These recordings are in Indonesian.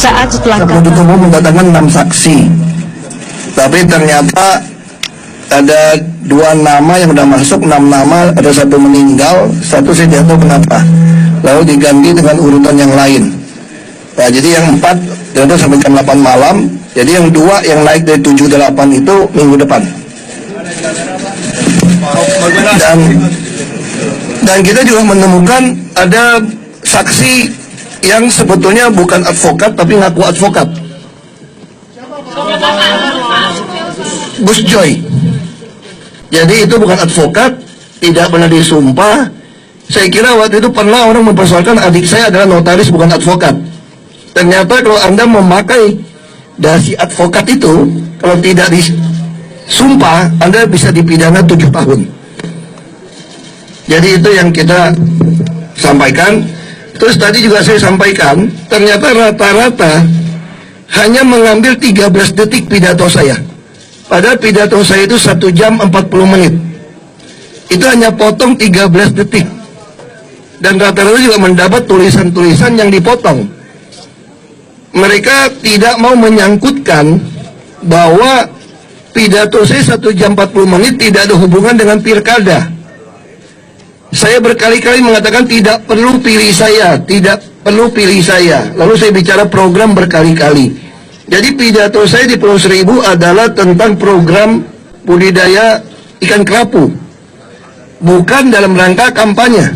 Sesaat setelah penuntut umum mendatangkan 6 saksi, tapi ternyata ada 2 nama yang sudah masuk, 6 nama, ada 1 meninggal, 1 saya tidak tahu kenapa, lalu diganti dengan urutan yang lain. Nah, jadi yang 4 itu sampai jam 8 malam, jadi yang 2 yang naik dari 7-8 itu minggu depan. Dan kita juga menemukan ada saksi yang sebetulnya bukan advokat tapi ngaku advokat. Gus Joy. Jadi itu bukan advokat, tidak pernah disumpah. Saya kira waktu itu pernah orang mempersoalkan adik saya adalah notaris bukan advokat. Ternyata kalau Anda memakai dasi advokat itu, kalau tidak disumpah, Anda bisa dipidana 7 tahun. Jadi itu yang kita sampaikan. Terus tadi juga saya sampaikan, ternyata rata-rata hanya mengambil 13 detik pidato saya. Padahal pidato saya itu 1 jam 40 menit. Itu hanya potong 13 detik. Dan rata-rata juga mendapat tulisan-tulisan yang dipotong. Mereka tidak mau menyangkutkan bahwa pidato saya 1 jam 40 menit tidak ada hubungan dengan pilkada. Saya berkali-kali mengatakan tidak perlu pilih saya, tidak perlu pilih saya. Lalu saya bicara program berkali-kali. Jadi pidato saya di Pulau Seribu adalah tentang program budidaya ikan kerapu, bukan dalam rangka kampanye.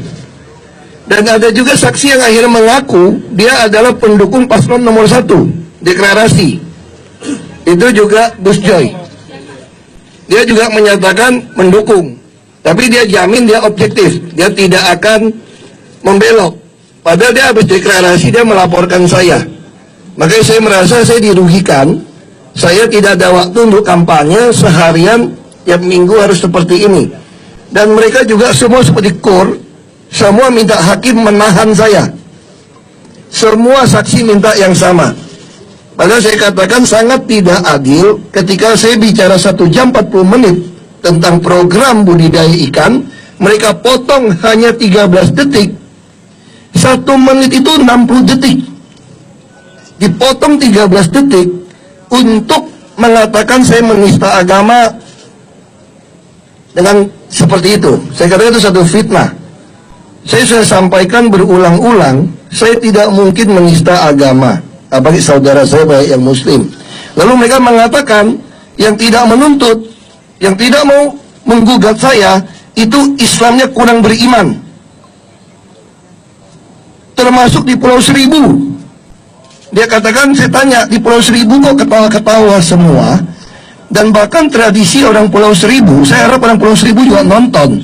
Dan ada juga saksi yang akhirnya mengaku dia adalah pendukung paslon nomor 1, deklarasi. Itu juga Gus Joy. Dia juga menyatakan mendukung. Tapi dia jamin dia objektif, dia tidak akan membelok. Padahal dia habis deklarasi dia melaporkan saya. Makanya saya merasa saya dirugikan. Saya tidak ada waktu untuk kampanye seharian, tiap minggu harus seperti ini. Dan mereka juga semua seperti KUR, semua minta hakim menahan saya. Semua saksi minta yang sama. Padahal saya katakan sangat tidak adil ketika saya bicara 1 jam 40 menit tentang program budidaya ikan, mereka potong hanya 13 detik. 1 menit itu 60 detik. Dipotong 13 detik untuk mengatakan saya menista agama dengan seperti itu. Saya katakan itu satu fitnah. Saya sudah sampaikan berulang-ulang, saya tidak mungkin menista agama, apalagi saudara saya baik yang muslim. Lalu mereka mengatakan yang tidak menuntut, yang tidak mau menggugat saya, itu Islamnya kurang beriman. Termasuk di Pulau Seribu. Dia katakan, saya tanya, di Pulau Seribu kok ketawa-ketawa semua? Dan bahkan tradisi orang Pulau Seribu, saya harap orang Pulau Seribu juga nonton.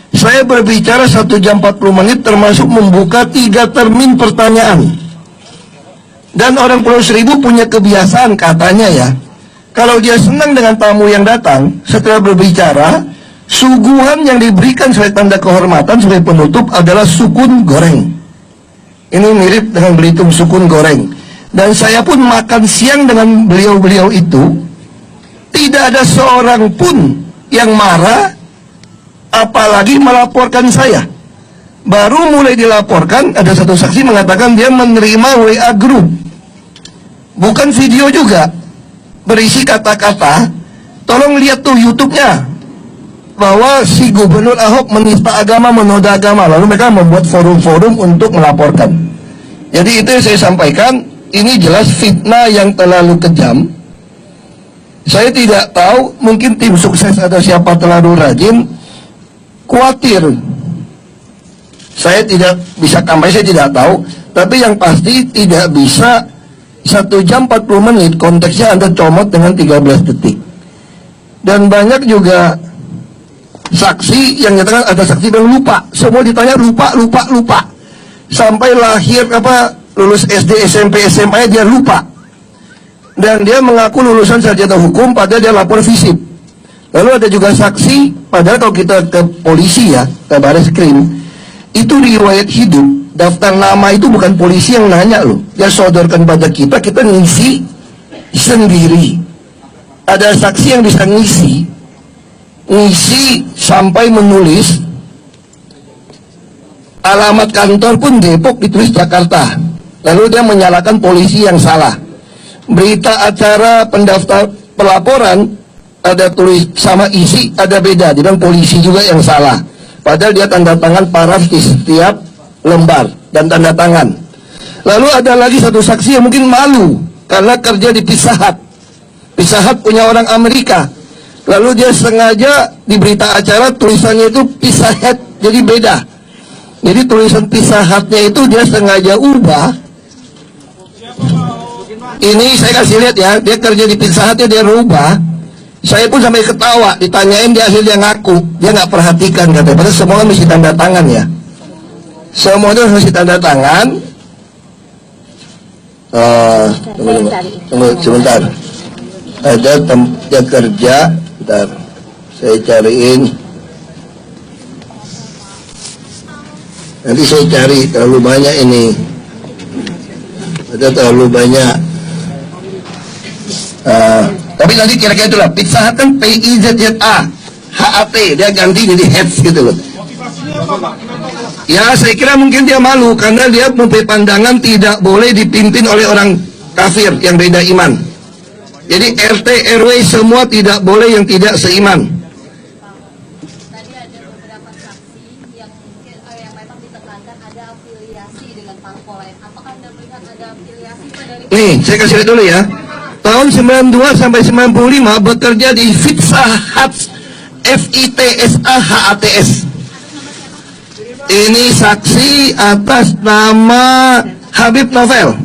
Saya berbicara 1 jam 40 menit termasuk membuka 3 termin pertanyaan. Dan orang Pulau Seribu punya kebiasaan katanya ya, kalau dia senang dengan tamu yang datang, setelah berbicara, suguhan yang diberikan sebagai tanda kehormatan sebagai penutup adalah sukun goreng. Ini mirip dengan Belitung sukun goreng. Dan saya pun makan siang dengan beliau-beliau itu, tidak ada seorang pun yang marah, apalagi melaporkan saya. Baru mulai dilaporkan, ada satu saksi mengatakan dia menerima WA group, bukan video juga, berisi kata-kata, tolong lihat tuh YouTube-nya, bahwa si Gubernur Ahok menista agama, menoda agama. Lalu mereka membuat forum-forum untuk melaporkan. Jadi itu yang saya sampaikan, ini jelas fitnah yang terlalu kejam. Saya tidak tahu, mungkin tim sukses atau siapa terlalu rajin, khawatir. Saya tidak bisa kampanye, saya tidak tahu. Tapi yang pasti tidak bisa 1 jam 40 menit, konteksnya Anda comot dengan 13 detik. Dan banyak juga saksi yang nyatakan ada saksi yang lupa. Semua ditanya lupa. Sampai lahir lulus SD, SMP, SMA dia lupa. Dan dia mengaku lulusan sarjana hukum padahal dia lapor fisip. Lalu ada juga saksi, padahal kalau kita ke polisi ya, ke Bareskrim, itu riwayat hidup, daftar nama itu bukan polisi yang nanya loh, dia sodorkan pada kita ngisi sendiri. Ada saksi yang bisa ngisi sampai menulis alamat kantor pun Depok ditulis Jakarta. Lalu dia menyalahkan polisi yang salah. Berita acara pendaftar pelaporan ada tulis sama isi ada beda, dia bilang polisi juga yang salah. Padahal dia tanda tangan paraf di setiap lembar dan tanda tangan. Lalu ada lagi satu saksi yang mungkin malu karena kerja di Pizza Hut. Pizza Hut punya orang Amerika. Lalu dia sengaja di berita acara tulisannya itu Pizza Hut, jadi beda. Jadi tulisan Pizza Hut-nya itu dia sengaja ubah. Ini saya kasih lihat ya, dia kerja di Pizza Hut-nya dia rubah. Saya pun sampai ketawa, ditanyain dia akhirnya ngaku, dia nggak perhatikan katanya. Padahal semua mesti tanda tangan ya. Semua itu mesti tanda tangan. Tunggu sebentar. Ada tempat kerja. Bentar, saya cariin. Nanti saya cari, terlalu banyak ini. Ada terlalu banyak. Tapi nanti kira-kira itulah. Pizza Hut kan PIZZA HAT, dia ganti jadi Hats gitu loh. Ya saya kira mungkin dia malu karena dia mempunyai pandangan tidak boleh dipimpin oleh orang kafir yang beda iman. Jadi RT RW semua tidak boleh yang tidak seiman. Tadi ada beberapa saksi yang mungkin yang memang ditekankan ada afiliasi dengan parpol lain. Apakah Anda melihat ada afiliasi dari? Nih, saya kasih lihat dulu ya. Tahun 92 sampai 95 bekerja di Pizza Hut, FITSAHATS. Ini saksi atas nama Habib Novel.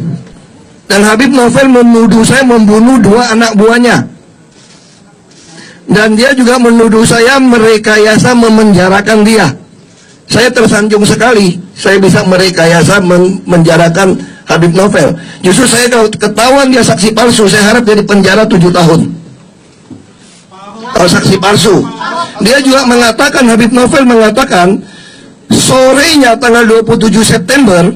Dan Habib Novel menuduh saya membunuh 2 anak buahnya. Dan dia juga menuduh saya merekayasa memenjarakan dia. Saya tersanjung sekali, saya bisa merekayasa menjarakan Habib Novel. Justru saya kalau ketahuan dia saksi palsu, saya harap dia di penjara 7 tahun. Kalau saksi palsu. Dia juga mengatakan, Habib Novel mengatakan, sorenya tanggal 27 September,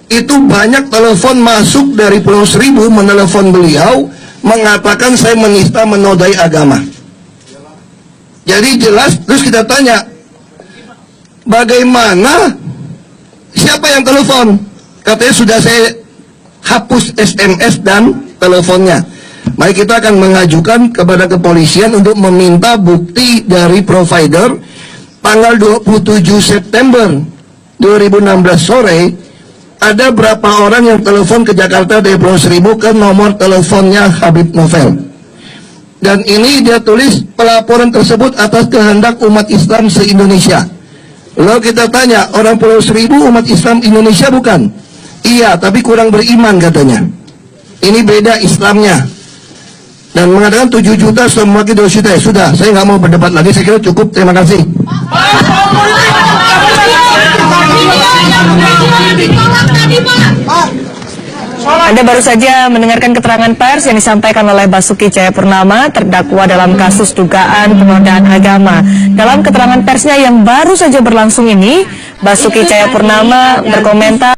itu banyak telepon masuk dari Pulau Seribu menelepon beliau, mengatakan saya menista menodai agama. Jadi jelas, terus kita tanya, bagaimana, siapa yang telepon? Katanya sudah saya hapus SMS dan teleponnya. Mari kita akan mengajukan kepada kepolisian untuk meminta bukti dari provider. Tanggal 27 September 2016 sore, ada berapa orang yang telepon ke Jakarta dari Pulau Seribu ke nomor teleponnya Habib Novel. Dan ini dia tulis pelaporan tersebut atas kehendak umat Islam se-Indonesia. Lalu kita tanya, orang Pulau Seribu umat Islam Indonesia bukan? Iya, tapi kurang beriman katanya. Ini beda Islamnya. Dan mengatakan 7 juta semua kita juta. Sudah, saya nggak mau berdebat lagi, saya kira cukup, terima kasih. Anda baru saja mendengarkan keterangan pers yang disampaikan oleh Basuki Cahayapurnama, terdakwa dalam kasus dugaan penodaan agama. Dalam keterangan persnya yang baru saja berlangsung ini, Basuki Cahayapurnama berkomentar